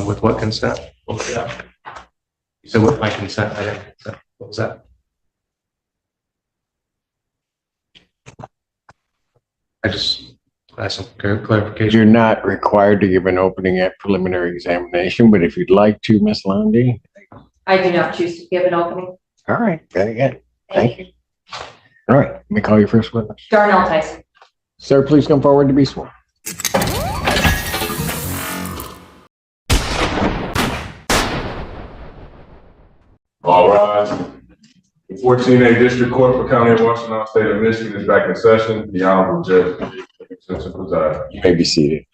With what consent? What was that? You said with my consent. I didn't consent. What was that? I just asked some clarification. You're not required to give an opening at preliminary examination, but if you'd like to, Ms. Lundy. I do not choose to give an opening. All right, very good. Thank you. All right, let me call your first witness. Darnell Tyson. Sir, please come forward to be sworn. All rise. The 14A District Court for County of Washington, State of Michigan is back in session. The Honorable Judge Simpson presides. You may be seated.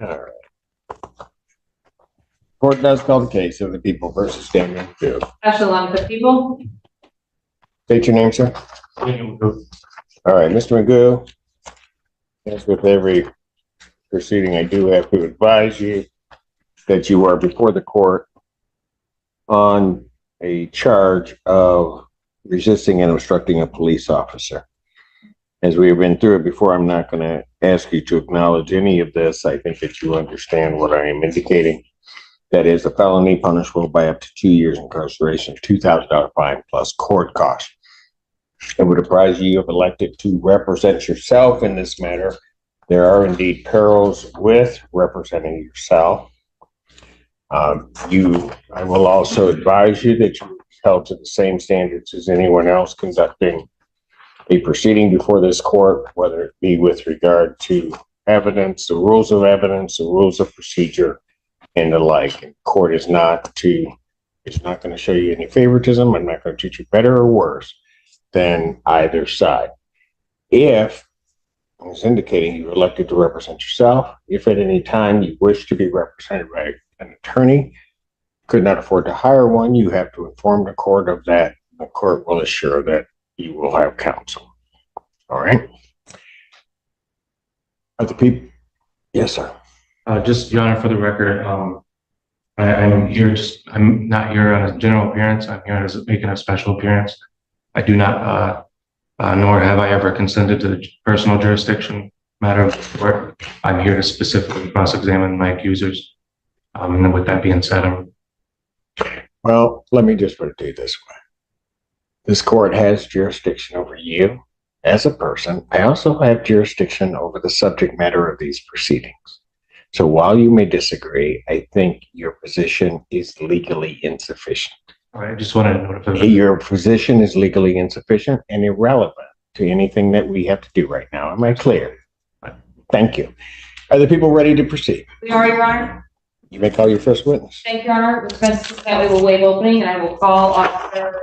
All right. Court does call the case of the people versus Daniel Gu. Actually, along with the people. State your name, sir. All right, Mr. Magoo. As with every proceeding, I do have to advise you that you are before the court on a charge of resisting and obstructing a police officer. As we have been through it before, I'm not going to ask you to acknowledge any of this. I think that you understand what I am indicating. That is a felony punishable by up to 2 years incarceration, $2,000 fine plus court costs. I would apprise you have elected to represent yourself in this matter. There are indeed perils with representing yourself. I will also advise you that you are held to the same standards as anyone else conducting a proceeding before this court, whether it be with regard to evidence, the rules of evidence, the rules of procedure, and the like. And court is not going to show you any favoritism. I'm not going to treat you better or worse than either side. If, as indicating, you're elected to represent yourself, if at any time you wish to be represented by an attorney, could not afford to hire one, you have to inform the court of that. The court will assure that you will have counsel. All right. Other people? Yes, sir. Just, Your Honor, for the record, I'm not here on a general appearance. I'm here as making a special appearance. I do not, nor have I ever consented to the personal jurisdiction matter of the court. I'm here to specifically cross-examine my accusers. And then with that being said, Well, let me just put it to you this way. This court has jurisdiction over you as a person. I also have jurisdiction over the subject matter of these proceedings. So while you may disagree, I think your position is legally insufficient. all right, I just wanted to notify. Your position is legally insufficient and irrelevant to anything that we have to do right now. Am I clear? Thank you. Are the people ready to proceed? We are, Your Honor. You may call your first witness. Thank you, Your Honor. With consent, that we will waive opening, and I will call Officer.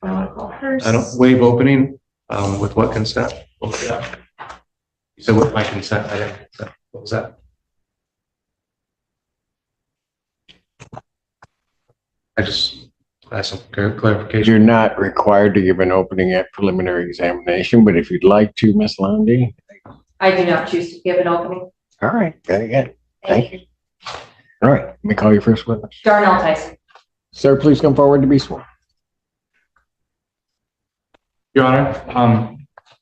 I don't waive opening. With what consent? What was that? You said with my consent. I didn't consent. What was that? I just asked some clarification. You're not required to give an opening at preliminary examination, but if you'd like to, Ms. Lundy. I do not choose to give an opening. All right, very good. Thank you. All right, let me call your first witness. Darnell Tyson. Sir, please come forward to be sworn. Your Honor,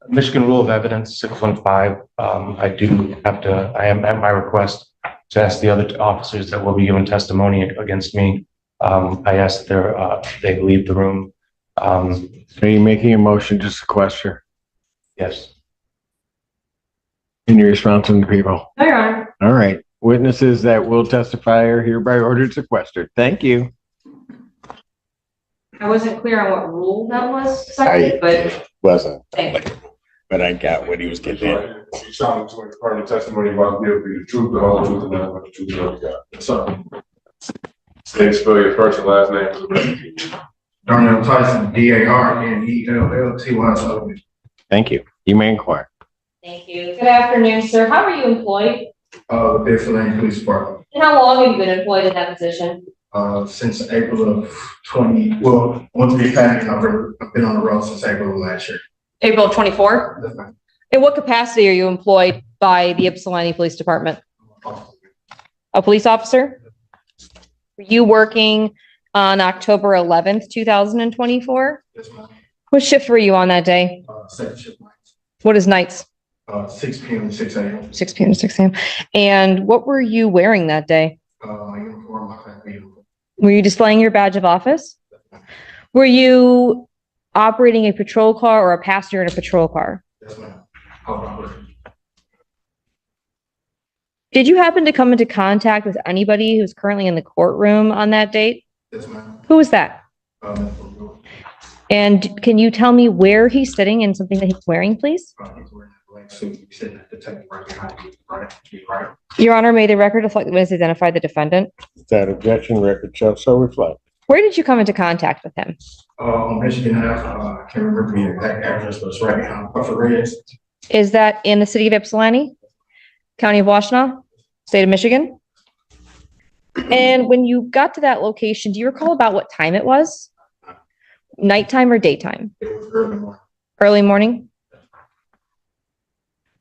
Michigan Rule of Evidence 615. I am at my request to ask the other officers that will be giving testimony against me. I asked that they leave the room. Are you making a motion to sequester? Yes. In your response to the people? No, Your Honor. All right. Witnesses that will testify are hereby ordered sequestered. Thank you. I wasn't clear on what rule that was cited, but Wasn't. thank you. But I got what he was getting at. You sound to impart the testimony about the truth, the whole truth, and nothing but the truth of God. So, please spell your first and last name. Darnell Tyson, DARNELLTYSON. Thank you. You may inquire. Thank you. Good afternoon, sir. How are you employed? Defendant Police Department. And how long have you been employed in that position? Since April of 20, well, once we had it, I've been on the road since April of last year. April of 24? In what capacity are you employed by the Ypsilanti Police Department? A police officer? Were you working on October 11th, 2024? Yes, ma'am. What shift were you on that day? Second shift nights, What is nights? 6 p.m. to 6 a.m. 6 p.m. to 6 a.m. And what were you wearing that day? My uniform, my family uniform. Were you displaying your badge of office? Were you operating a patrol car or a passenger in a patrol car? Yes, ma'am. Hold on. Did you happen to come into contact with anybody who's currently in the courtroom on that date? Yes, ma'am. Who was that? Mr. McGill. And can you tell me where he's sitting and something that he's wearing, please? He's wearing a black suit. He's sitting at the table right behind you, right? Right. Your Honor, may the record reflect the witness identify the defendant. That objection, record shall so reflect. Where did you come into contact with him? On Michigan Ave, I can't remember the exact address, but it's right behind Buffer Reds. Is that in the city of Ypsilanti, county of Washtenaw, state of Michigan? And when you got to that location, do you recall about what time it was? Nighttime or daytime? It was early morning. Early morning?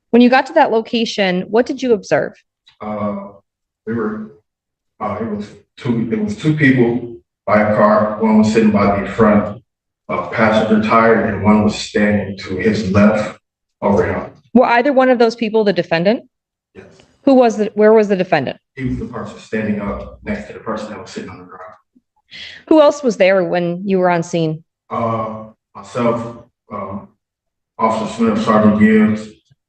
When you got to that location, what did you observe? We were, it was two people by a car. One was sitting by the front passenger tire and one was standing to his left over him. Were either one of those people the defendant? Yes. Where was the defendant? He was the person standing up next to the person that was sitting on the ground. Who else was there when you were on scene? Myself, Officer Smith, Sergeant Gibbs,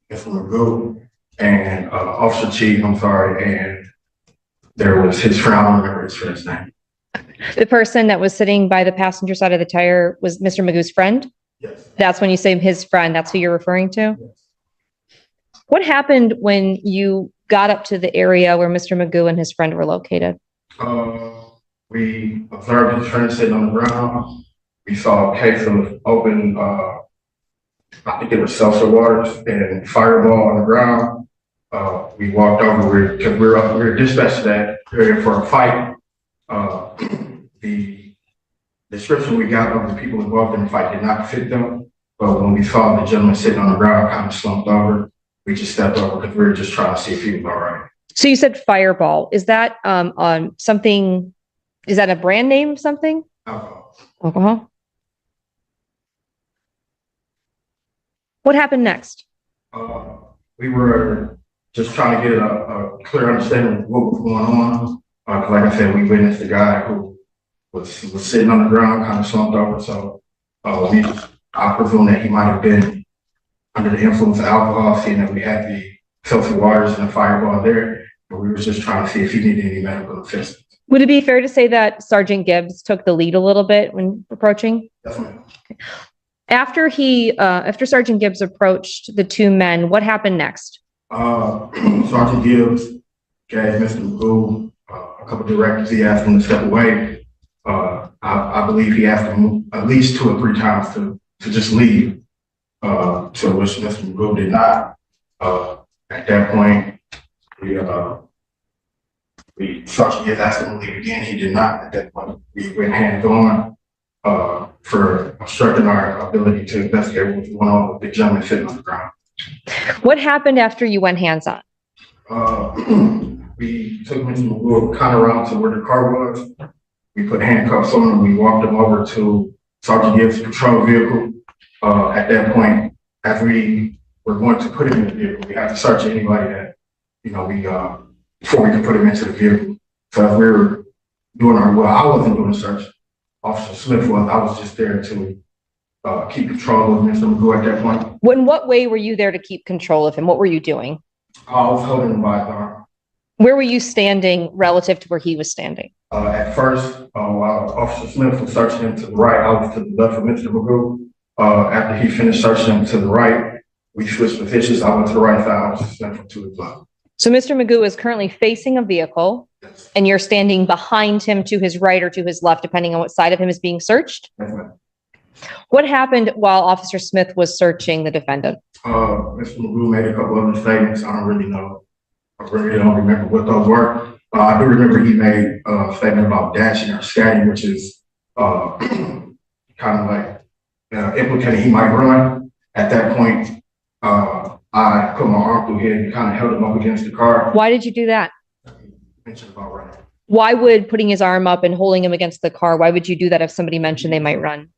Mr. McGill, and Officer Chief, and there was his friend, I don't remember his friend's name. The person that was sitting by the passenger side of the tire was Mr. Magoo's friend? Yes. That's when you say his friend, that's who you're referring to? Yes. What happened when you got up to the area where Mr. Magoo and his friend were located? We observed his friend sitting on the ground. We saw a case of open, I think it was seltzer waters and fireball on the ground. We walked over because we were dispatched to that area for a fight. The description we got of the people involved in the fight did not fit them. But when we saw the gentleman sitting on the ground, kind of slumped over, we just stepped over because we were just trying to see if he was all right. So you said fireball. Is that on something, is that a brand name something? Alcohol. Alcohol? What happened next? We were just trying to get a clear understanding of what was going on. Like I said, we witnessed a guy who was sitting on the ground, kind of slumped over. So I presume that he might have been under the influence of alcohol, seeing that we had the seltzer waters and the fireball there. But we were just trying to see if he needed any medical assistance. Would it be fair to say that Sergeant Gibbs took the lead a little bit when approaching? Definitely. After Sergeant Gibbs approached the two men, what happened next? Sergeant Gibbs gave Mr. McGill a couple directives. He asked him to step away. I believe he asked him at least 2 or 3 times to just leave. To which Mr. McGill did not. At that point, Sergeant Gibbs asked him to leave again. He did not. At that point, we went hands on for obstructing our ability to investigate what was going on with the gentleman sitting on the ground. What happened after you went hands on? We took Mr. McGill kind of around to where the car was. We put handcuffs on him. We walked him over to Sergeant Gibbs' patrol vehicle. At that point, as we were going to put him in the vehicle, we had to search anybody that, before we could put him into the vehicle. So as we were doing I wasn't doing the search. Officer Smith was. I was just there to keep control of Mr. McGill at that point. In what way were you there to keep control of him? What were you doing? I was holding him by the arm. Where were you standing relative to where he was standing? At first, while Officer Smith was searching him to the right, I was to the left of Mr. McGill. After he finished searching him to the right, we switched positions. I went to the right side, Officer Smith to his left. So Mr. Magoo is currently facing a vehicle, Yes. and you're standing behind him to his right or to his left, depending on what side of him is being searched. Yes, ma'am. What happened while Officer Smith was searching the defendant? Mr. McGill made a couple other statements. I don't really know. I really don't remember what those were. I do remember he made a statement about dashing or scatting, which is kind of like implicating he might run. At that point, I put my arm through him and kind of held him up against the car. Why did you do that? Mentioned about running. Why would putting his arm up and holding him against the car, why would you do that if somebody mentioned they might run?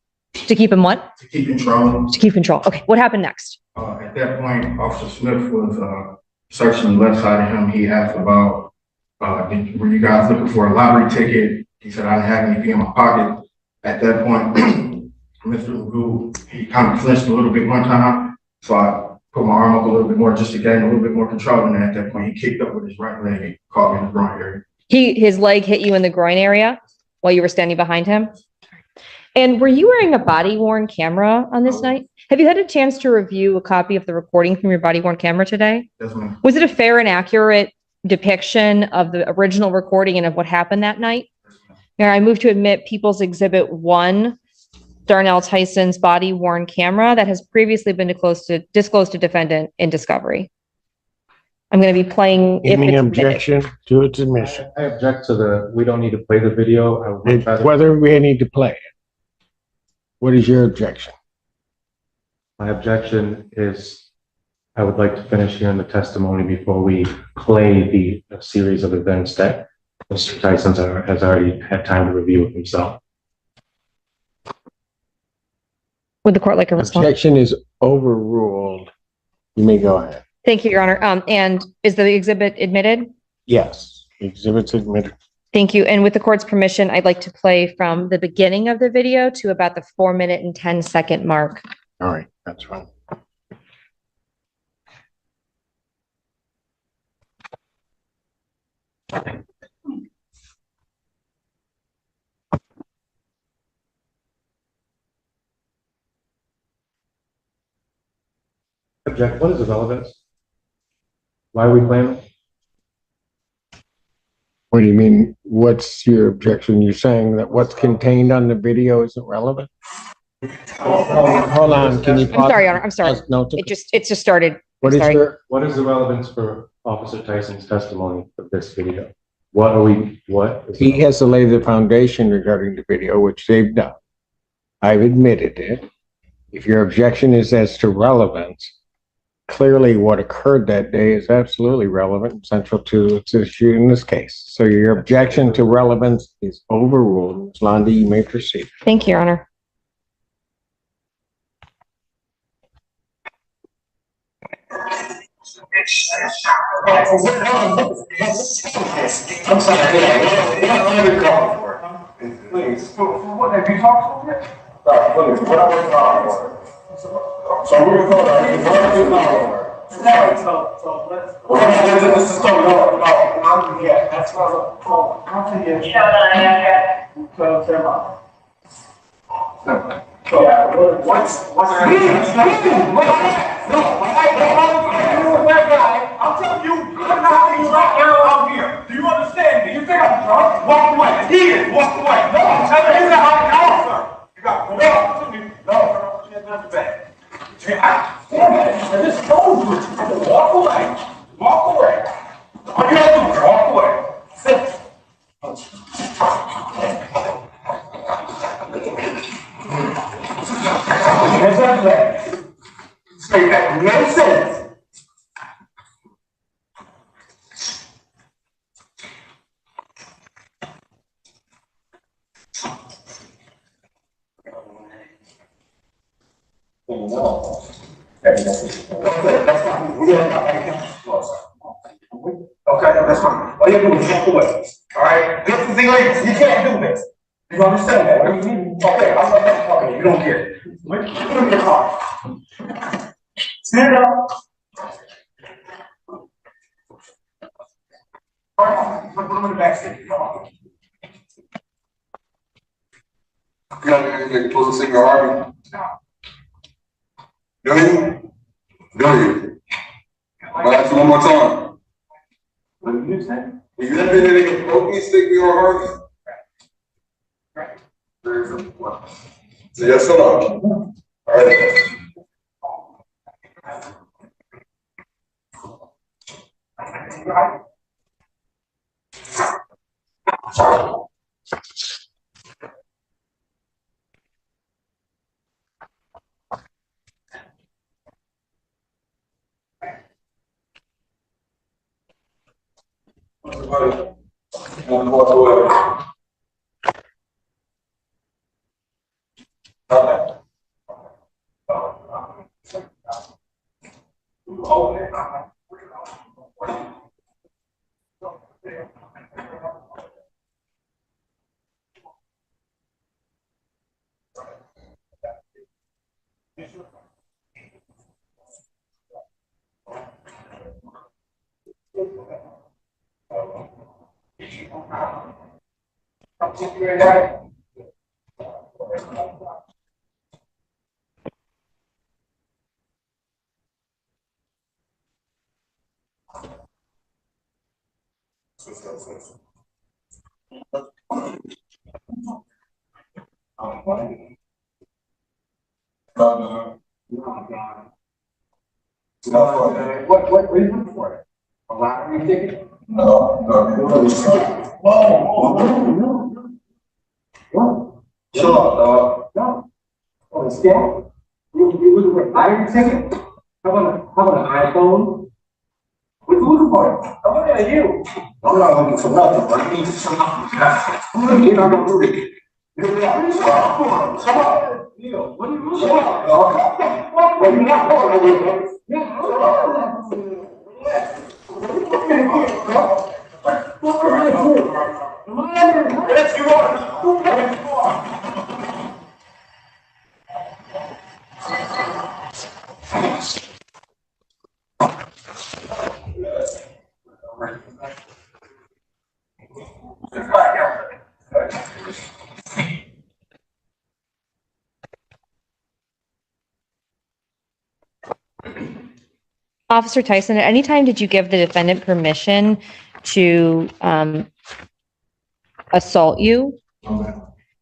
To keep him what? to keep control. To keep control. Okay, what happened next? At that point, Officer Smith was searching the left side of him. He asked about, were you guys looking for a lottery ticket? He said, I didn't have anything in my pocket. At that point, Mr. Magoo, he kind of flinched a little bit one time. So I put my arm up a little bit more just to gain a little bit more control. And then at that point, he kicked up with his right leg and caught me in the groin area. His leg hit you in the groin area while you were standing behind him? And were you wearing a body worn camera on this night? Have you had a chance to review a copy of the recording from your body worn camera today? Yes, ma'am. Was it a fair and accurate depiction of the original recording and of what happened that night? Now I move to admit People's Exhibit 1, Darnell Tyson's body worn camera that has previously been disclosed to defendant in discovery. I'm going to be playing. Any objection to its admission? I object to we don't need to play the video. I would rather- Whether we need to play it. What is your objection? My objection is I would like to finish hearing the testimony before we play the series of events that Mr. Tyson has already had time to review with himself. Would the court like a response? Objection is overruled. You may go ahead. Thank you, Your Honor. And is the exhibit admitted? Yes, exhibit's admitted. Thank you. And with the court's permission, I'd like to play from the beginning of the video to about the 4-minute and 10-second mark. All right, that's fine. Object. What is the relevance? Why are we playing it? What do you mean? What's your objection? You're saying that what's contained on the video isn't relevant? Hold on, can you? I'm sorry, Your Honor. I'm sorry. No, It just started. what is sorry. your, What is the relevance for Officer Tyson's testimony of this video? he has to lay the foundation regarding the video, which they've done. I've admitted it. If your objection is as to relevance, clearly what occurred that day is absolutely relevant and central to its issue in this case. So your objection to relevance is overruled. Ms. Londa, you may proceed. Thank you, Your Honor. I'm sorry, let me call for it. Please. What have you talked to him? Please, what I was calling for. So we're going to call it. So let's. Well, this is coming on. Yeah, that's what I was calling. I'll tell you. Yeah, tell him. Yeah, what's I'm telling you, I'm not things right now out here. Do you understand me? You think I'm drunk? Walk away. He is. Walk away. No, I'm telling you that now, sir. You got to go to me. No, she has nothing back. I just told you. Walk away. Walk away. All you have to do is walk away. Sit. Say that no sense. Okay, that's fine. All you have to do is walk away. All right? This is illegal. You can't do this. You understand that? Okay, okay, you don't get it. Put it in your car. Stand up. All right, put them in the back seat. Come on. You got to close the signal, Harvey. Do you? Do you? I'll ask you one more time. What did you say? You have been in a broken signal, Harvey? Right. So yes or no? All right. Everybody, one more away. Okay. What are you looking for? A lottery ticket? No, no. Whoa. Chill out, dog. No. Oh, it's scam? You looking for a lottery ticket? How about an iPhone? What are you looking for? I'm looking at you. I'm not looking for nothing, but you need some. You're not gonna do it. Come on. Neil, what are you looking for? Well, you're not going to do it. Let's go on. Officer Tyson, at any time did you give the defendant permission to assault you?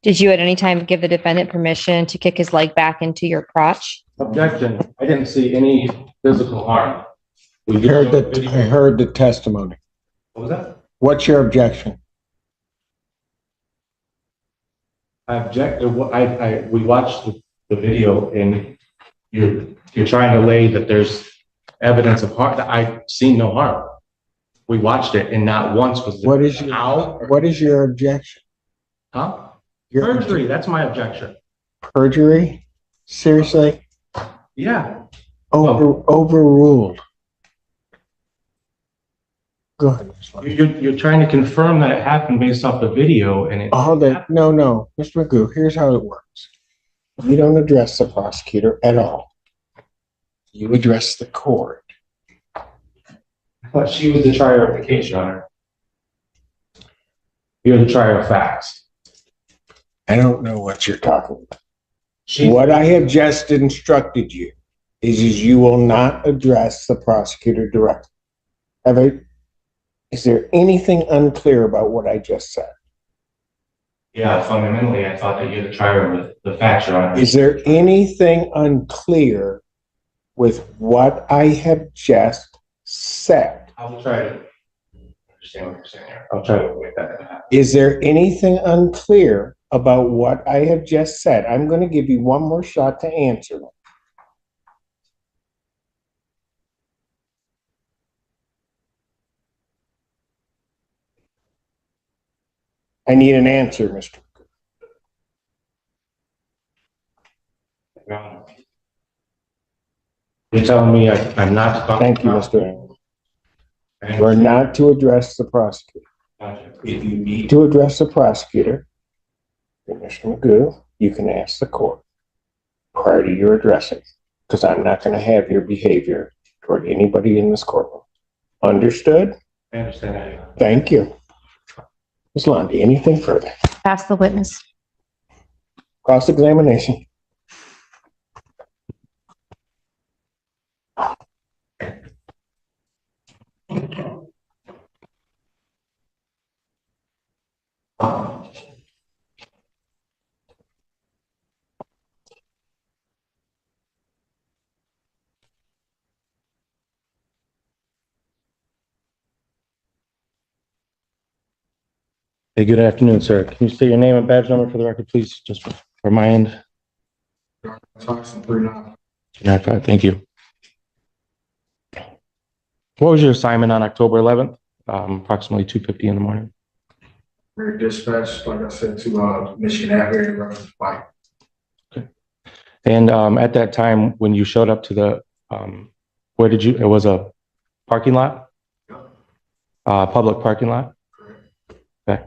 Did you at any time give the defendant permission to kick his leg back into your crotch? Objection. I didn't see any physical harm. I heard the testimony. What was that? What's your objection? I object. We watched the video and you're trying to lay that there's evidence of harm. I've seen no harm. We watched it and not once was there. What is your objection? Huh? Your Perjury. That's my objection. perjury? Seriously? Yeah. Overruled. Go ahead. You're trying to confirm that it happened based off the video and it. No, Mr. Magoo, here's how it works. You don't address the prosecutor at all. You address the court. I thought she was the trier of the case, Your Honor. You're the trier of facts. I don't know what you're talking about. What I have just instructed you is you will not address the prosecutor directly. Is there anything unclear about what I just said? Yeah, fundamentally, I thought that you're the trier of the facts, Your Honor. Is there anything unclear with what I have just said? I'll try to understand what you're saying here. I'll try to avoid that. Is there anything unclear about what I have just said? I'm going to give you one more shot to answer them. I need an answer, Mr. Your Honor. You're telling me I'm not. Thank you, Mr. Anderson. We're not to address the prosecutor. If you need to address the prosecutor, Mr. Magoo, you can ask the court prior to your addressing, because I'm not going to have your behavior toward anybody in this courtroom. Understood? I understand that. Thank you. Ms. Lundy, anything further? Ask the witness. Cross-examination. Hey, good afternoon, sir. Can you state your name and badge number for the record, please? Just for my end. Thompson, 39. Thank you. What was your assignment on October 11th? Approximately 2:50 in the morning. We're dispatched, like I said, to Michigan Avenue, reference bike. Okay. And at that time, when you showed up to the, where did you? It was a parking lot, public parking lot. Okay.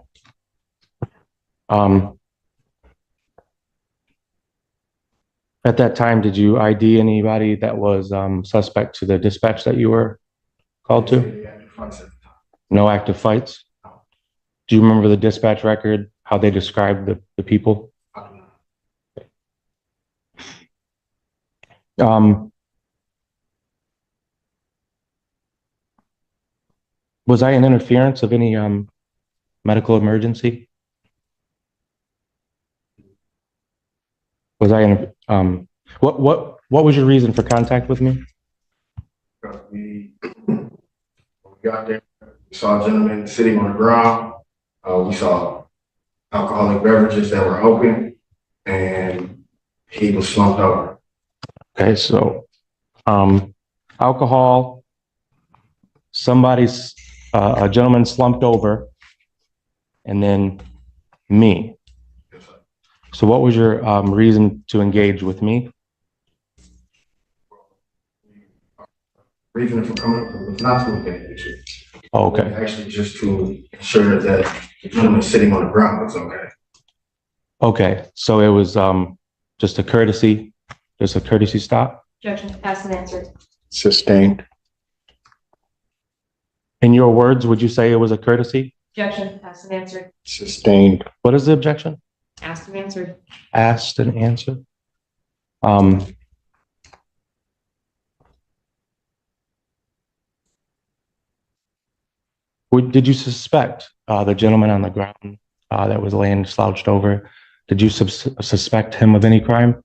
At that time, did you ID anybody that was suspect to the dispatch that you were called to? No active fights? Do you remember the dispatch record, how they described the people? Was I an interference of any medical emergency? Was I in what was your reason for contact with me? We got there, we saw a gentleman sitting on the ground. We saw alcoholic beverages that were open, and he was slumped over. Okay, so alcohol, a gentleman slumped over, and then me. So what was your reason to engage with me? Reason for coming was not to engage you. Oh, okay. Actually, just to ensure that the gentleman sitting on the ground was okay. Okay, so it was just a courtesy stop? Objection, asked and answered. Sustained. In your words, would you say it was a courtesy? Objection, asked and answered. Sustained. What is the objection? Asked and answered. Asked and answered. Did you suspect the gentleman on the ground that was laying slouched over? Did you suspect him of any crime?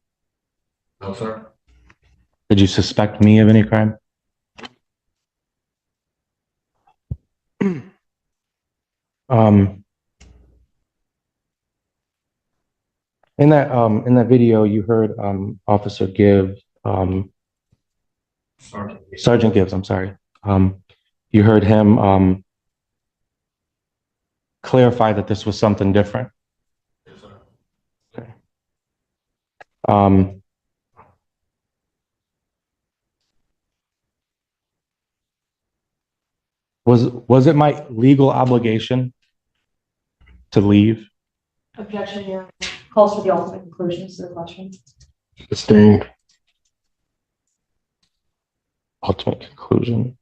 No, sir. Did you suspect me of any crime? In that video, you heard Officer Gibbs, Sergeant Gibbs, I'm sorry. You heard him clarify that this was something different. Yes, sir. Okay. Was it my legal obligation to leave? Objection, Your Honor. Calls for the ultimate conclusions to the question. Sustained. Ultimate conclusion.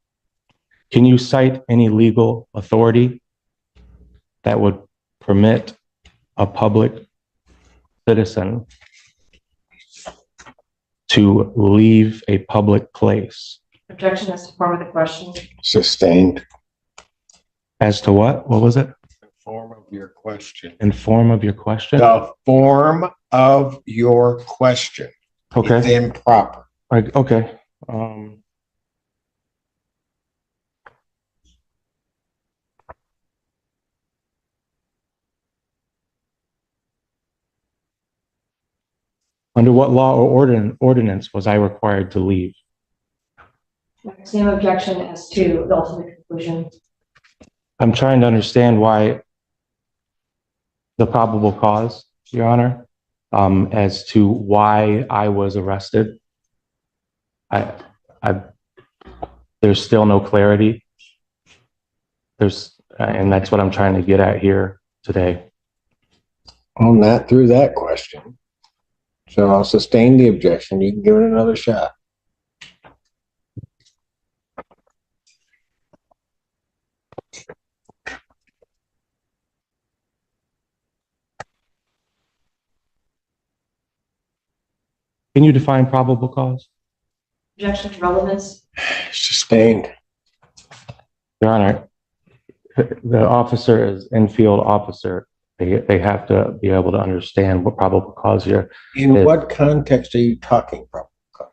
Can you cite any legal authority that would permit a public citizen to leave a public place? Objection as to form of the question. Sustained. As to what? What was it? Form of your question. In form of your question? The form of your question is Okay. improper. Okay. Under what law or ordinance was I required to leave? Same objection as to the ultimate conclusion. I'm trying to understand why the probable cause, Your Honor, as to why I was arrested. There's still no clarity. And that's what I'm trying to get at here today. Well, not through that question. So I'll sustain the objection. You can give it another shot. Can you define probable cause? Objection to relevance. Sustained. Your Honor, the officer is in-field officer. They have to be able to understand what probable cause here. In what context are you talking probable cause?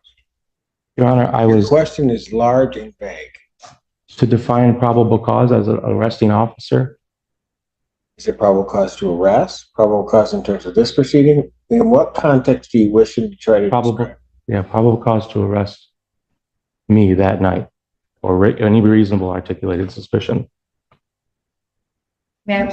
Your Honor, Your question is large and vague. to define probable cause as an arresting officer. Is it probable cause to arrest? Probable cause in terms of this proceeding? In what context do you wish to try to describe? Probable cause to arrest me that night, or any reasonable articulated suspicion. Ma'am,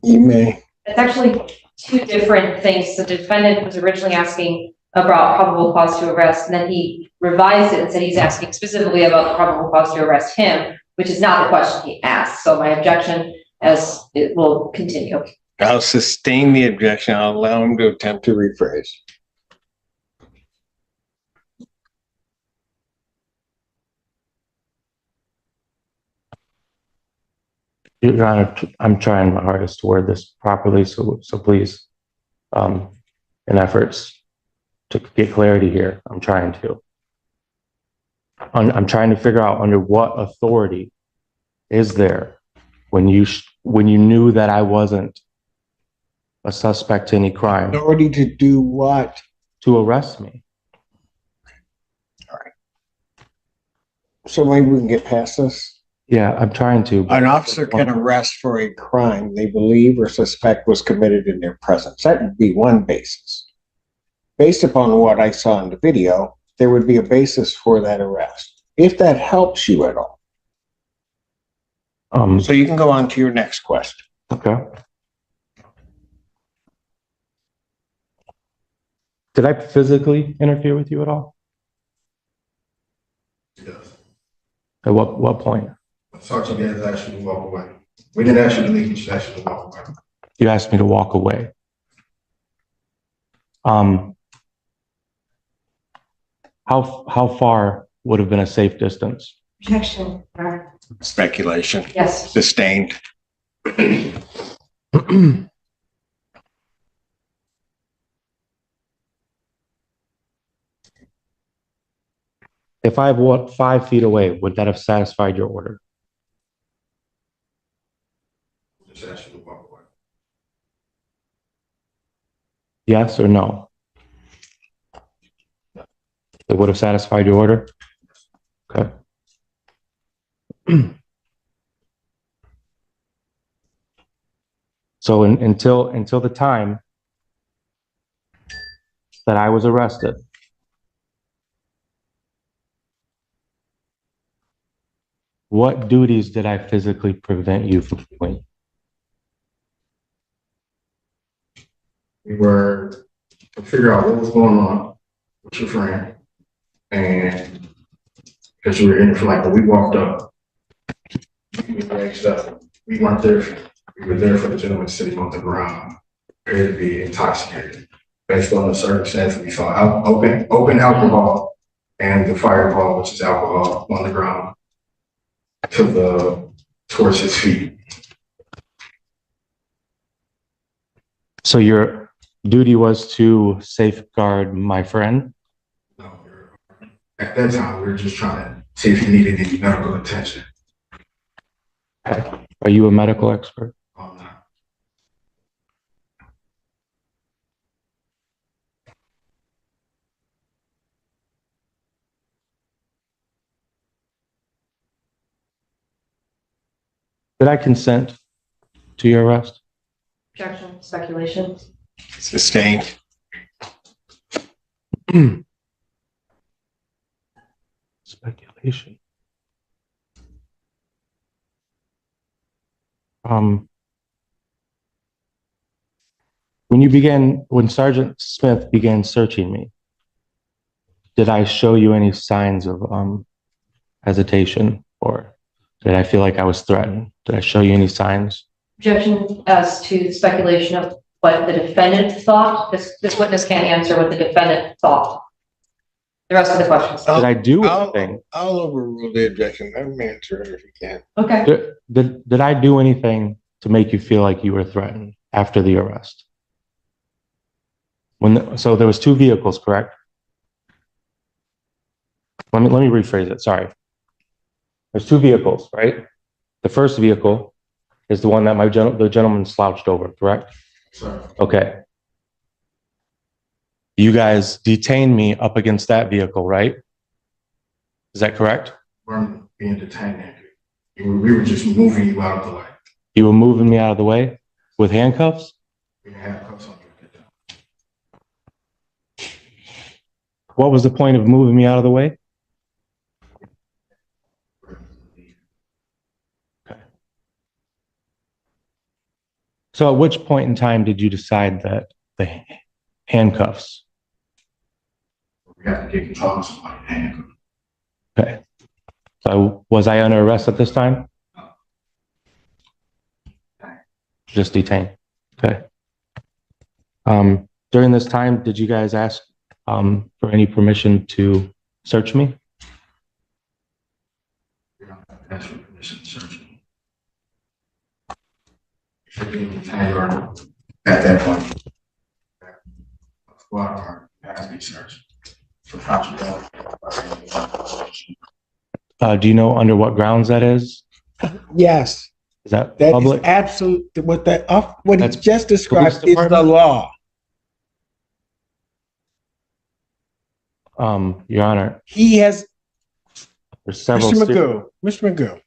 You may. it's actually two different things. The defendant was originally asking about probable cause to arrest, and then he revised it and said he's asking specifically about the probable cause to arrest him, which is not the question he asked. So my objection as it will continue. I'll sustain the objection. I'll allow him to attempt to rephrase. Your Honor, I'm trying my hardest to word this properly, so please, in efforts to get clarity here, I'm trying to. I'm trying to figure out under what authority is there when you knew that I wasn't a suspect to any crime Authority to do what? to arrest me. So maybe we can get past this. Yeah, I'm trying to. An officer can arrest for a crime they believe or suspect was committed in their presence. That would be one basis. Based upon what I saw in the video, there would be a basis for that arrest, if that helps you at all. So you can go on to your next question. Okay. Did I physically interfere with you at all? Yes. At what point? Sergeant Gaines asked you to walk away. We didn't ask you to leave, we just asked you to walk away. You asked me to walk away. How far would have been a safe distance? Objection. Speculation. Yes. Sustained. If I walked 5 feet away, would that have satisfied your order? We just asked you to walk away. Yes or no? It would have satisfied your order? Okay. So until the time that I was arrested, what duties did I physically prevent you from doing? We were to figure out what was going on with your friend. And because you were in it for like a week, walked up, we raised up. We weren't there. We were there for the gentleman sitting on the ground, appeared to be intoxicated. Based on the circumstances, we saw open alcohol and the fireball, which is alcohol, on the ground towards his feet. So your duty was to safeguard my friend? No, at that time, we were just trying to see if he needed any medical attention. Okay. Are you a medical expert? I'm not. Did I consent to your arrest? Objection. Speculation. Sustained. Speculation. When Sergeant Smith began searching me, did I show you any signs of hesitation, or did I feel like I was threatened? Did I show you any signs? Objection as to the speculation of what the defendant thought. This witness can't answer what the defendant thought. The rest of the questions. Did I do anything? I'll overrule the objection. Let me answer it if you can. Okay. Did I do anything to make you feel like you were threatened after the arrest? So there was 2 vehicles, correct? Let me rephrase it. Sorry. There's 2 vehicles, right? The first vehicle is the one that the gentleman slouched over, correct? Sorry. Okay. You guys detained me up against that vehicle, right? Is that correct? We weren't being detained. We were just moving you out of the way. You were moving me out of the way with handcuffs? We didn't have cuffs on you. What was the point of moving me out of the way? Okay. So at which point in time did you decide that the handcuffs? We have to get control of somebody. Handcuffs. Okay. So was I under arrest at this time? Just detained. Okay. During this time, did you guys ask for any permission to search me? We don't have to ask for permission to search you. At that point. Squad car has been searched. For confidential. Do you know under what grounds that is? Yes, Is that that is public? absolute, what he That's just described police is the department? law. Your Honor, He has, there's several. Mr. Magoo,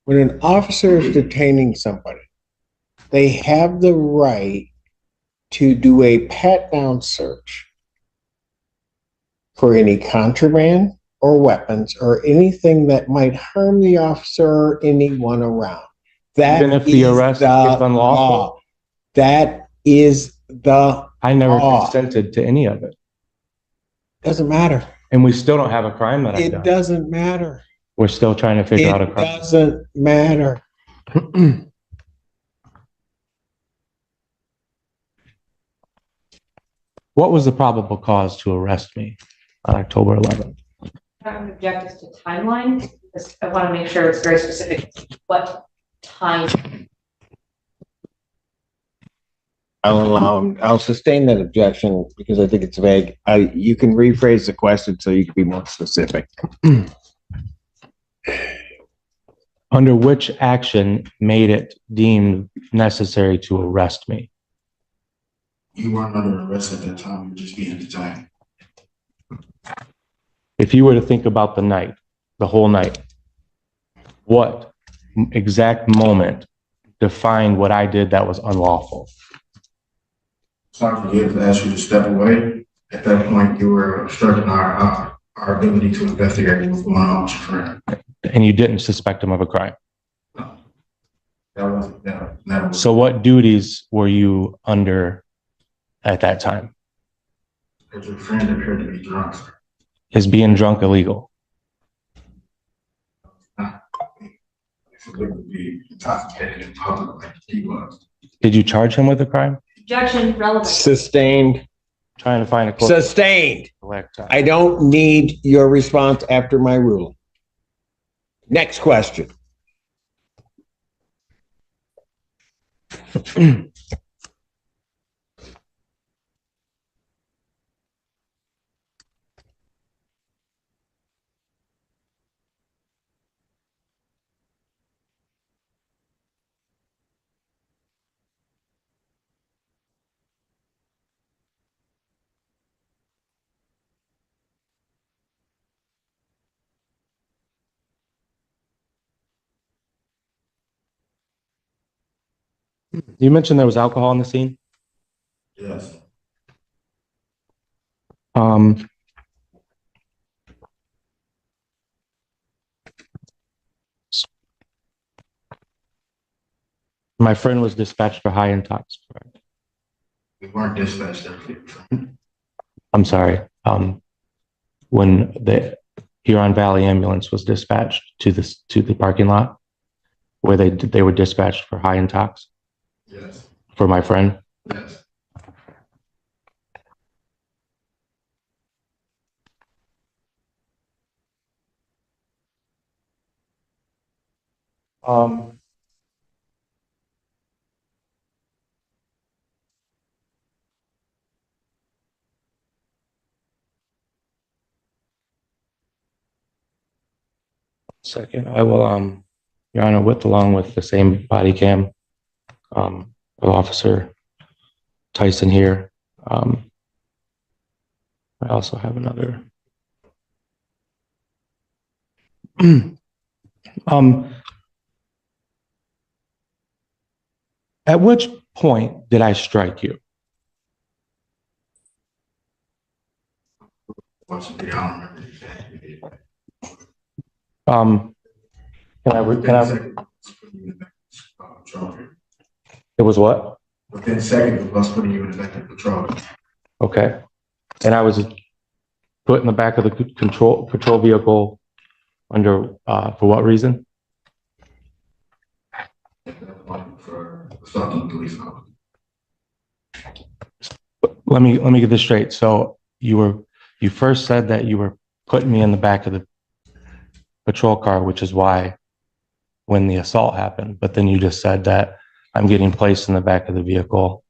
when an officer is detaining somebody, they have the right to do a pat-down search for any contraband or weapons or anything that might harm the officer or anyone around. That Even if the is arrest the is unlawful? law. That is the, I never law. consented to any of it. Doesn't matter. And we still don't have a crime that I've It done. doesn't matter. We're still trying to figure out a It crime. doesn't matter. What was the probable cause to arrest me on October 11th? I would object as to timeline, because I want to make sure it's very specific. What time? I'll sustain that objection because I think it's vague. You can rephrase the question so you can be more specific. Under which action made it deemed necessary to arrest me? You weren't under arrest at that time, you were just being detained. If you were to think about the night, the whole night, what exact moment defined what I did that was unlawful? Sorry for you to ask you to step away. At that point, you were obstructing our ability to investigate what was going on with your friend. And you didn't suspect him of a crime. No. That wasn't, that was. So what duties were you under at that time? Because your friend appeared to be drunk, sir. Is being drunk illegal? If it would be intoxicated in public like he was. Did you charge him with a crime? Objection relevant. Sustained. Trying to find a Sustained. correct time. I don't need your response after my ruling. Next question. You mentioned there was alcohol on the scene. Yes. My friend was dispatched for high intox. We weren't dispatched there. I'm sorry. When the Huron Valley ambulance was dispatched to the parking lot where they were dispatched for high intox Yes. for my friend. Yes. Second, I will, Your Honor, along with the same body cam, of Officer Tyson here. I also have another. At which point did I strike you? Possibly, I don't remember exactly. It was what? Within seconds of us putting you in the back of the patrol. Okay. And I was put in the back of the patrol vehicle under, for what reason? For assaulting the police officer. Let me get this straight. So you first said that you were putting me in the back of the patrol car, which is why when the assault happened, but then you just said that I'm getting placed in the back of the vehicle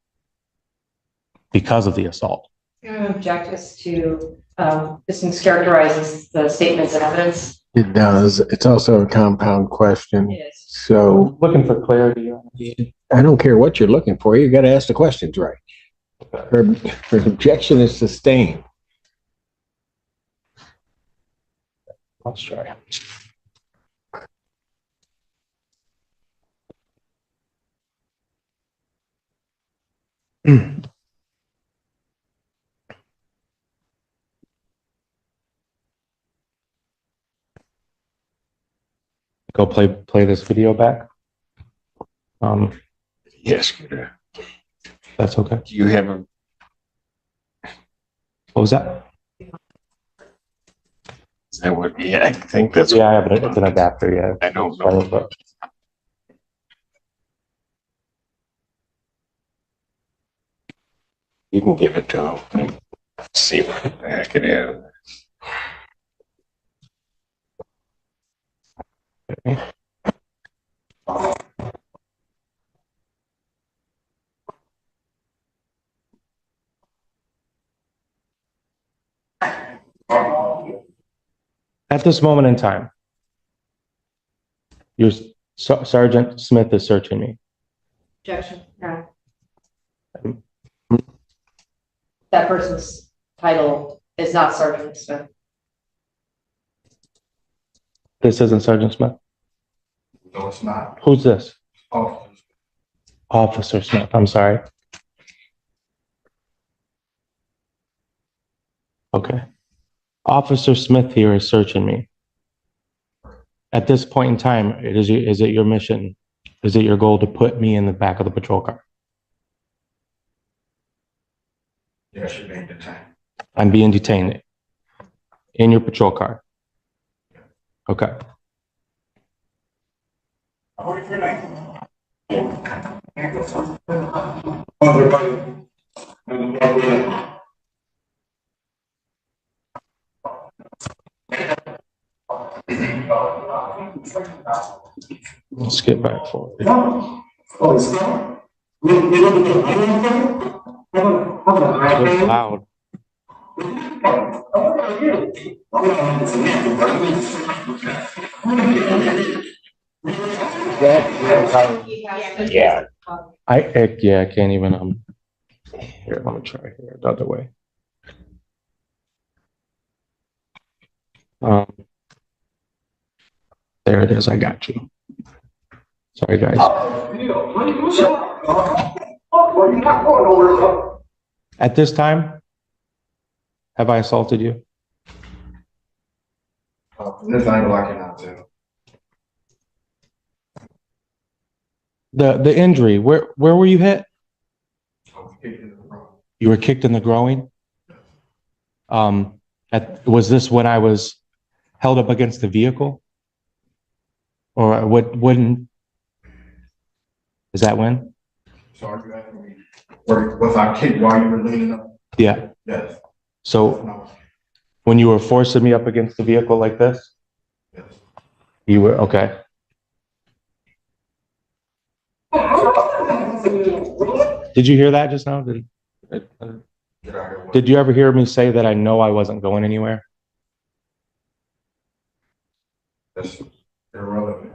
because of the assault. Object as to, this mischaracterizes the statements and evidence. It does. It's also a compound question. It is. So Looking for clarity. I don't care what you're looking for. You got to ask the questions right. Her objection is sustained. Let's try. Go play this video back. Yes. That's okay. Do you have a? What was that? Is that what? Yeah, I think that's. Yeah, I have it. It's an adapter. Yeah. I don't know. But You can give it to him. Let's see what the heck it is. at this moment in time, your Sergeant Smith is searching me. Objection. No. That person's title is not Sergeant Smith. This isn't Sergeant Smith. No, it's not. Who's this? Oh, Officer Smith. I'm sorry. Okay. Officer Smith here is searching me. At this point in time, is it your mission? Is it your goal to put me in the back of the patrol car? yes, you're being detained. I'm being detained in your patrol car. Okay. What is your name? Let's get back forward. Oh, it's not. It's loud. Yeah. I can't even, here, let me try here, the other way. There it is, I got you. Sorry, guys. At this time, have I assaulted you? This angle I cannot tell. The injury, where were you hit? I was kicked in the front. You were kicked in the groin? Was this when I was held up against the vehicle? Or when? Is that when? So are you asking me, was I kicked while you were leaning up? Yeah. Yes. So No. when you were forcing me up against the vehicle like this, Yes. you were, okay. Did you hear that just now? Get out here. Did you ever hear me say that I know I wasn't going anywhere? That's irrelevant.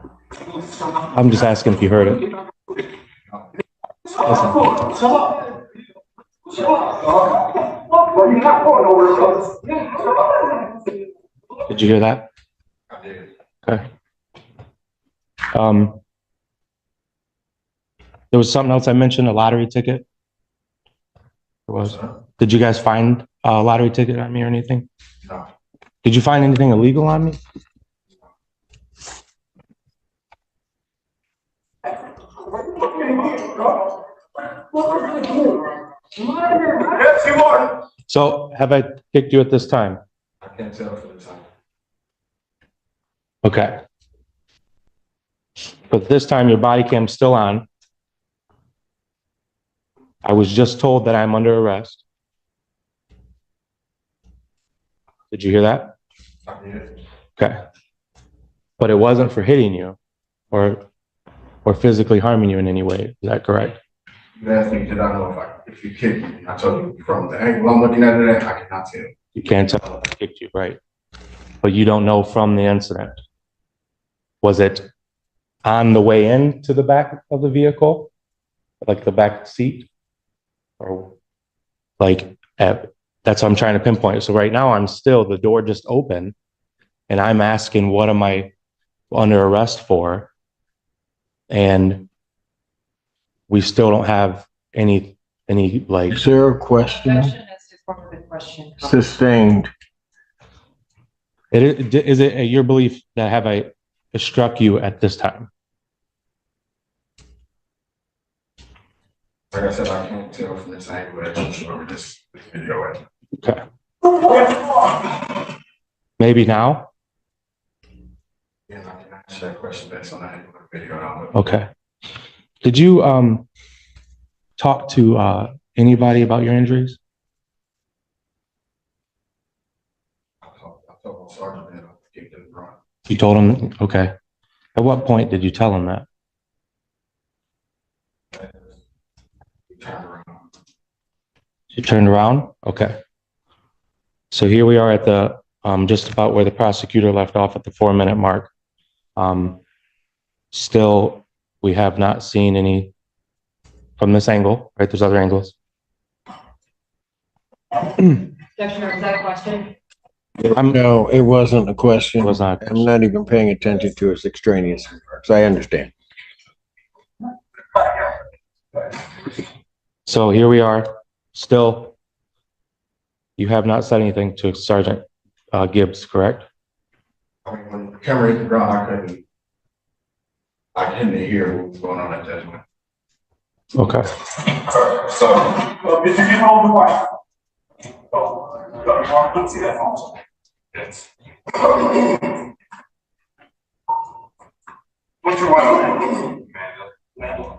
I'm just asking if you heard it. Did you hear that? I did. Okay. There was something else I mentioned, a lottery ticket. There was. Did you guys find a lottery ticket on me or anything? No. Did you find anything illegal on me? Yes, you are. So have I kicked you at this time? I can't tell for the time. Okay. But this time your body cam's still on. I was just told that I'm under arrest. Did you hear that? I did. Okay. But it wasn't for hitting you or or physically harming you in any way. Is that correct? You asked me, did I know if you kicked me? I told you from the angle I'm looking at it, I cannot tell. You can't tell if I kicked you, right? But you don't know from the incident. Was it on the way in to the back of the vehicle? Like the back seat? Or like, that's what I'm trying to pinpoint. So right now the door just opened and I'm asking, what am I under arrest for? And we still don't have any like. Is there a question? Sustained. Is it your belief that have I struck you at this time? Like I said, I can't tell from this angle that you showed me this video. Okay. Maybe now? Yeah, I can answer that question based on the angle of the video. Okay. Did you talk to anybody about your injuries? I told Sergeant that I kicked him wrong. You told him, okay. At what point did you tell him that? He turned around. You turned around? Okay. So here we are at the, just about where the prosecutor left off at the 4-minute mark. Still, we have not seen any from this angle, right? There's other angles. Objection, was that a question? No, it wasn't a question. It was not. I'm not even paying attention to its extraneous remarks. I understand. So here we are, still, you have not said anything to Sergeant Gibbs, correct? I mean, when the camera hit the ground, I couldn't hear what was going on at that point. Okay. So, did you get home the wife? Oh, I couldn't see that phone. Yes. What's your wife's name? Amanda.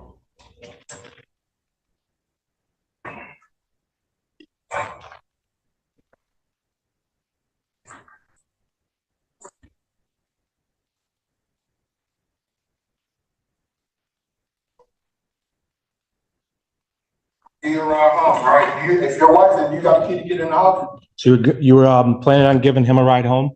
You arrive home, right? If your wife and you got a key to get in the house, So you were planning on giving him a ride home?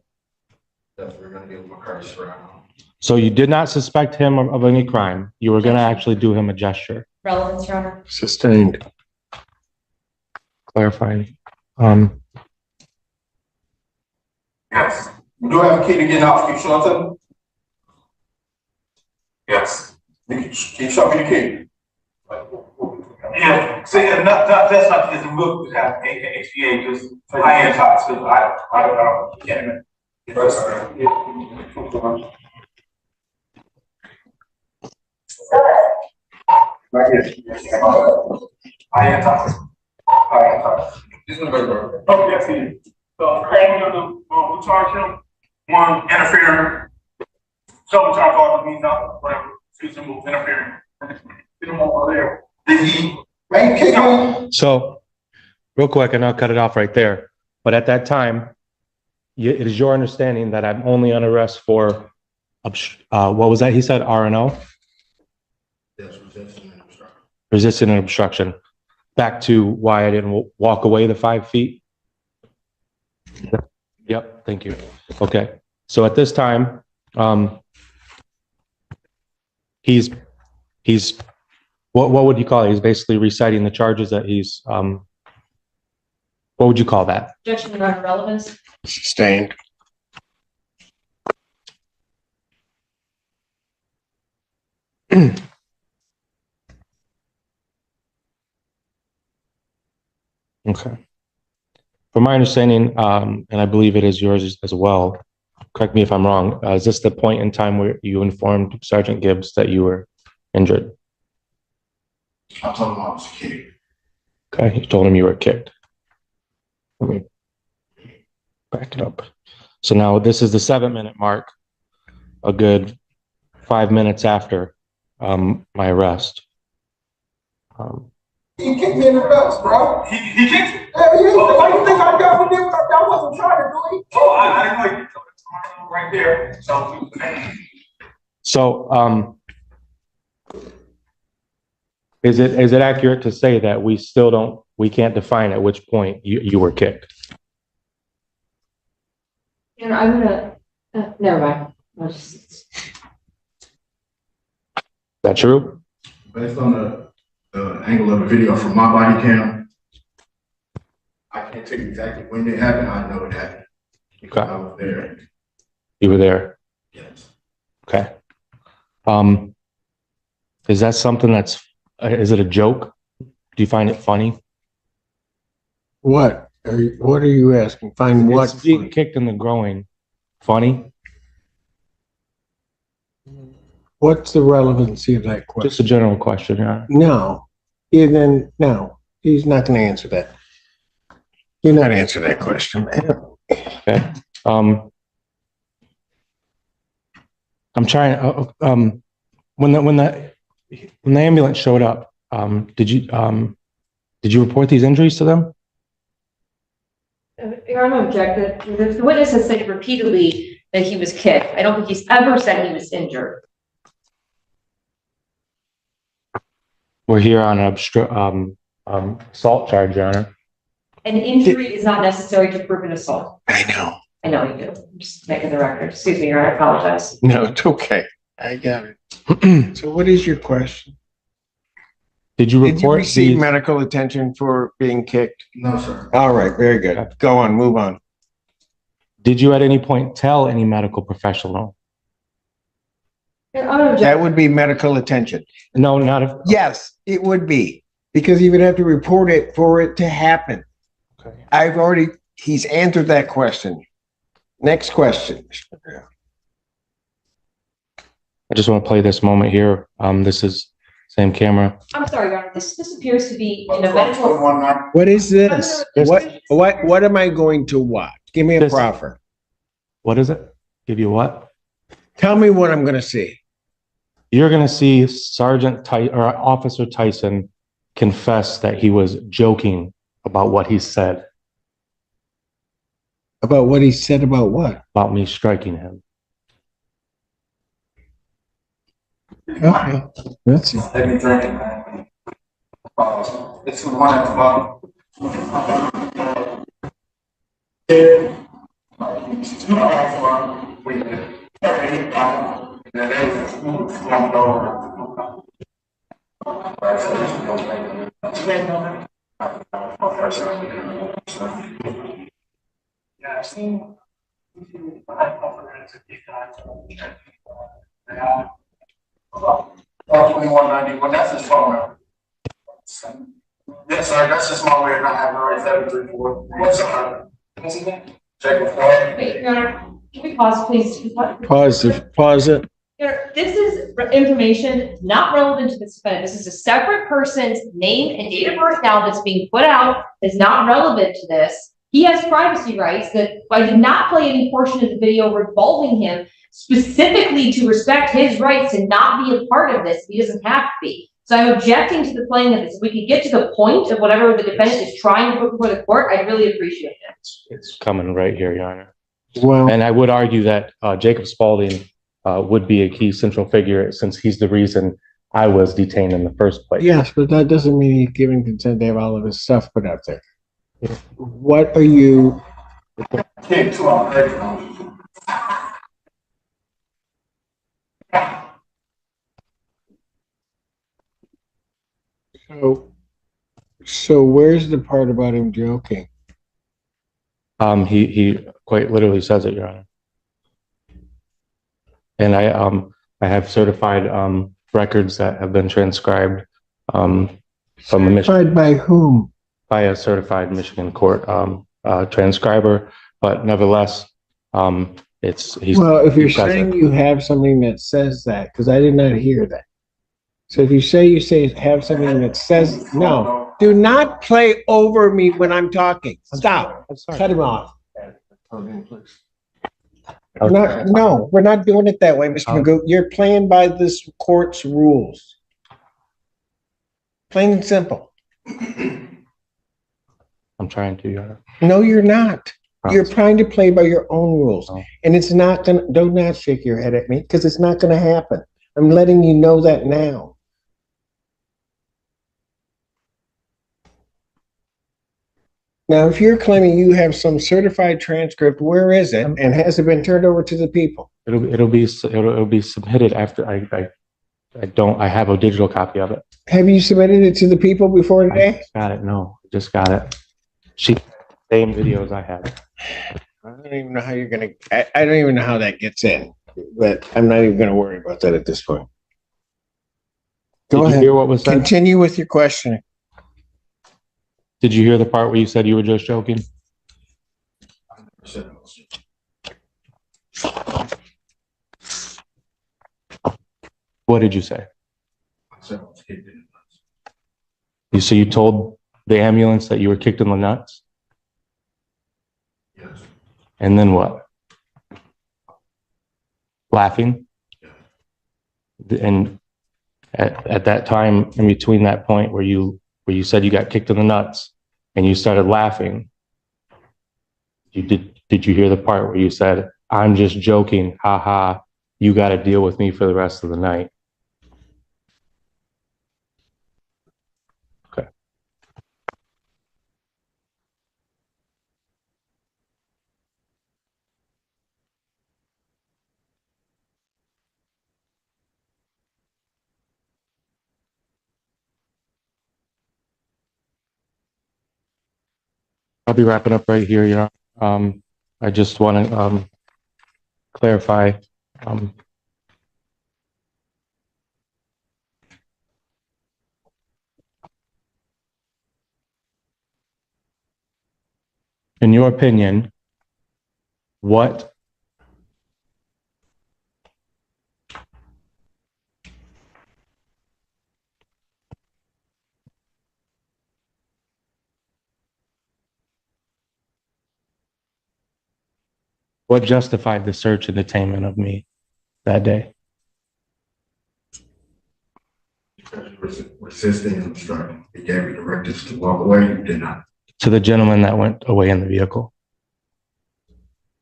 Yes, we're gonna give him a courtesy ride home. So you did not suspect him of any crime. You were going to actually do him a gesture. Relevance, Your Honor. Sustained. Clarifying. yes. You do have a key to get in the house. Can you show it to me? Yes. Can you show me the key? Yeah, see, that's not just a book to have HVA, just high-end shots, because I don't, can't even. Right here. High-end shots. High-end shots. This one goes over. Oh, yes, he is. So, we charge him one interfering. So we charge all the means out, whatever, reasonable interfering. Get him over there. Did he? So real quick, and I'll cut it off right there. But at that time, it is your understanding that I'm only on arrest for, what was that? He said R&O? Yes, resisting and obstruction. Resisting and obstruction. Back to why I didn't walk away the 5 feet. Yep, thank you. Okay, so at this time, he's what would you call it? He's basically reciting the charges that he's what would you call that? Objection, Your Honor, relevance. Sustained. Okay. From my understanding, and I believe it is yours as well, correct me if I'm wrong, is this the point in time where you informed Sergeant Gibbs that you were injured? I told him I was a kid. Okay, you told him you were kicked. Let me back it up. So now this is the 7-minute mark, a good 5 minutes after my arrest. He kicked me in the nuts, bro. He kicked you? Yeah, yeah. Why do you think I got with him? I wasn't trying to do it. Oh, I didn't know you. Right there. So Is it accurate to say that we can't define at which point you were kicked? You know, I'm gonna, never mind. Is that true? Based on the angle of the video from my body cam, I can't tell you exactly when it happened. I know it happened. Okay. I was there. You were there. Yes. Okay. Is that something is it a joke? Do you find it funny? What are you asking? Find what? It's being kicked in the groin. Funny? What's the relevancy of that question? Just a general question, yeah. No. No, he's not gonna answer that. You're not answering that question, man. Okay. I'm trying, when the ambulance showed up, did you report these injuries to them? Your Honor, object. The witness has said repeatedly that he was kicked. I don't think he's ever said he was injured. We're here on an assault charge, Your Honor. An injury is not necessary to prove an assault. I know. I know you do. I'm just making the record. Excuse me, Your Honor, I apologize. No, it's okay. I got it. So what is your question? Did you Did you report receive these? medical attention for being kicked? No, sir. All right, very good. Go on, move on. Did you at any point tell any medical professional? Your Honor, That object. would be medical attention. No, not if. Yes, it would be, because he would have to report it for it to happen. Okay. He's answered that question. Next question. I just want to play this moment here. This is same camera. I'm sorry, Your Honor. This appears to be in a medical. What is this? What am I going to watch? Give me a This- proffer. What is it? Give you what? Tell me what I'm gonna see. You're going to see Officer Tyson confess that he was joking about what he said About what he said about what? about me striking him. Okay, that's it. Let me drink it, man. It's the one at the bottom. Yeah, I've seen. 2191, that's his phone number. Yes, sir, that's just my way of not having a 734. What's up? What's his name? Jacob Floyd. Wait, Your Honor, can we pause, please? Pause it. Your Honor, this is information not relevant to this defendant. This is a separate person's name and date of birth now that's being put out, that's not relevant to this. He has privacy rights that I did not play any portion of the video revolving him specifically to respect his rights and not be a part of this. He doesn't have to be. So I'm objecting to the playing of this. If we could get to the point of whatever the defendant is trying to put before the court, I'd really appreciate it. It's coming right here, Your Honor. Well, And I would argue that Jacob Spaulding would be a key central figure since he's the reason I was detained in the first place. yes, but that doesn't mean he's giving consent to have all of his stuff put out there. What are you? Came to our bedroom. So where's the part about him joking? He quite literally says it, Your Honor. And I have certified records that have been transcribed from the Michigan Tried by whom? by a certified Michigan court transcriber, but nevertheless, he's. Well, if you're he's present. saying you have something that says that, because I did not hear that. So if you say have something that says, no, do not play over me when I'm talking. Stop. I'm sorry. Cut him off. We're not doing it that way, Mr. Magoo. You're playing by this court's rules. Plain and simple. I'm trying to, Your Honor. No, you're not. You're Promise. trying to play by your own rules. Oh. And it's not gonna, do not shake your head at me, because it's not gonna happen. I'm letting you know that now. Now, if you're claiming you have some certified transcript, where is it? And has it been turned over to the people? It'll be submitted after I have a digital copy of it. Have you submitted it to the people before I today? just got it. No, I just got it. Same videos I had. I don't even know how you're gonna, I don't even know how that gets in, but I'm not even gonna worry about that at this point. Go Did you ahead. hear what was said? Continue with your questioning. Did you hear the part where you said you were just joking? What did you say? So you told the ambulance that you were kicked in the nuts? Yes. And then what? Laughing? And at that time, in between that point where you said you got kicked in the nuts and you started laughing, did you hear the part where you said, "I'm just joking, haha, you got to deal with me for the rest of the night"? Okay. I'll be wrapping up right here, Your Honor. I just want to clarify. In your opinion, what justified the search and detainment of me that day? Because you were resisting and obstructing. He gave you directives to walk away. You did not. To the gentleman that went away in the vehicle.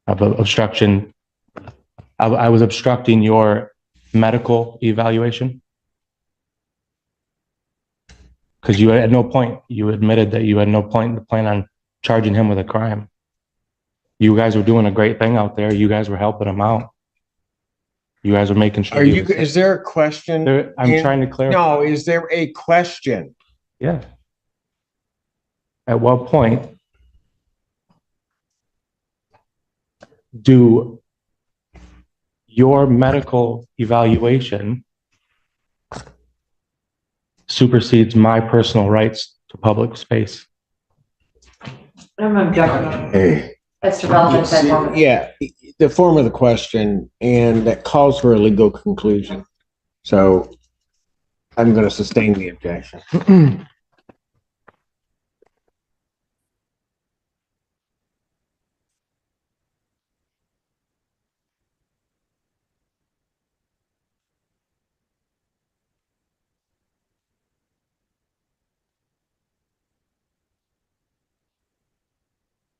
Of obstruction. I was obstructing your medical evaluation. Because you at no point, you admitted that you had no point to plan on charging him with a crime. You guys were doing a great thing out there. You guys were helping him out. You guys were making sure. Are you, is there a question? I'm trying to clarify. No, is there a question? Yeah. At what point do your medical evaluation supersedes my personal rights to public space? I'm objecting. Hey. It's irrelevant to that form. Yeah, the form of the question, and that calls for a legal conclusion. So I'm going to sustain the objection.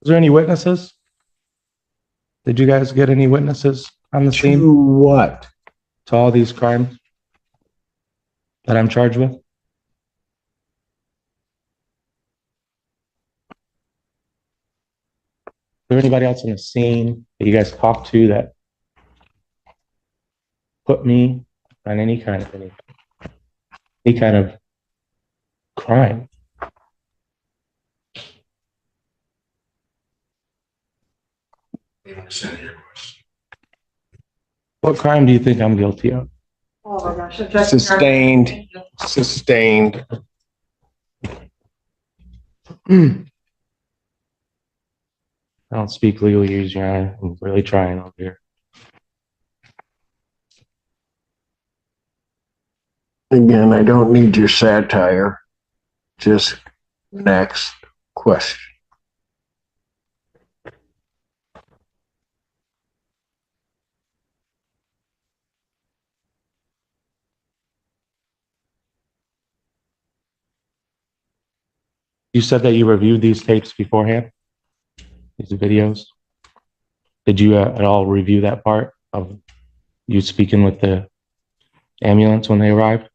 Is there any witnesses? Did you guys get any witnesses on the scene To what? to all these crimes that I'm charged with? Is there anybody else on the scene that you guys talked to that put me on any kind of crime? What crime do you think I'm guilty of? Oh my gosh. Objection. Sustained. Sustained. I don't speak legalese, Your Honor. I'm really trying over here. Again, I don't need your satire. Just next question. You said that you reviewed these tapes beforehand, these videos. Did you at all review that part of you speaking with the ambulance when they arrived?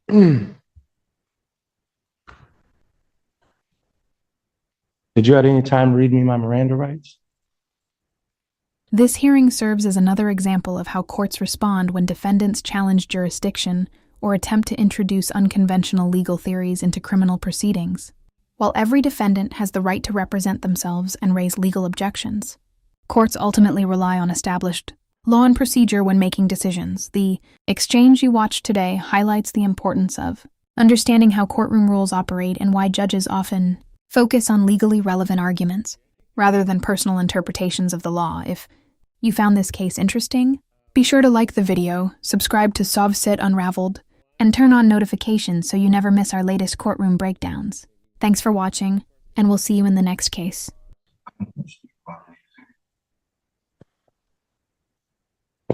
Did you at any time read me my Miranda rights? This hearing serves as another example of how courts respond when defendants challenge jurisdiction or attempt to introduce unconventional legal theories into criminal proceedings. While every defendant has the right to represent themselves and raise legal objections, courts ultimately rely on established law and procedure when making decisions. The exchange you watched today highlights the importance of understanding how courtroom rules operate and why judges often focus on legally relevant arguments rather than personal interpretations of the law. If you found this case interesting, be sure to like the video, subscribe to SovCit Unraveled, and turn on notifications so you never miss our latest courtroom breakdowns. Thanks for watching, and we'll see you in the next case.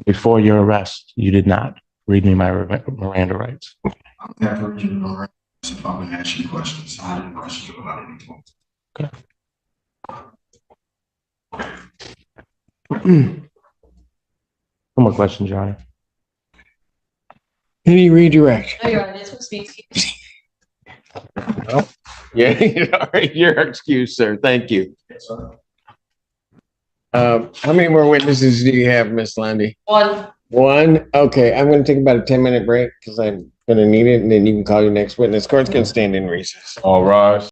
Before your arrest, you did not read me my Miranda rights. I'm never read you the rights if I'm gonna ask you questions. I didn't question you about anything. One more question, Johnny. Any redirect? No, you're on this one, speaks. Yeah, all right, your excuse, sir. Thank you. How many more witnesses do you have, Miss Lundy? One. One? Okay, I'm gonna take about a 10-minute break because I'm gonna need it, and then you can call your next witness. Court's gonna stand in recess. All rise.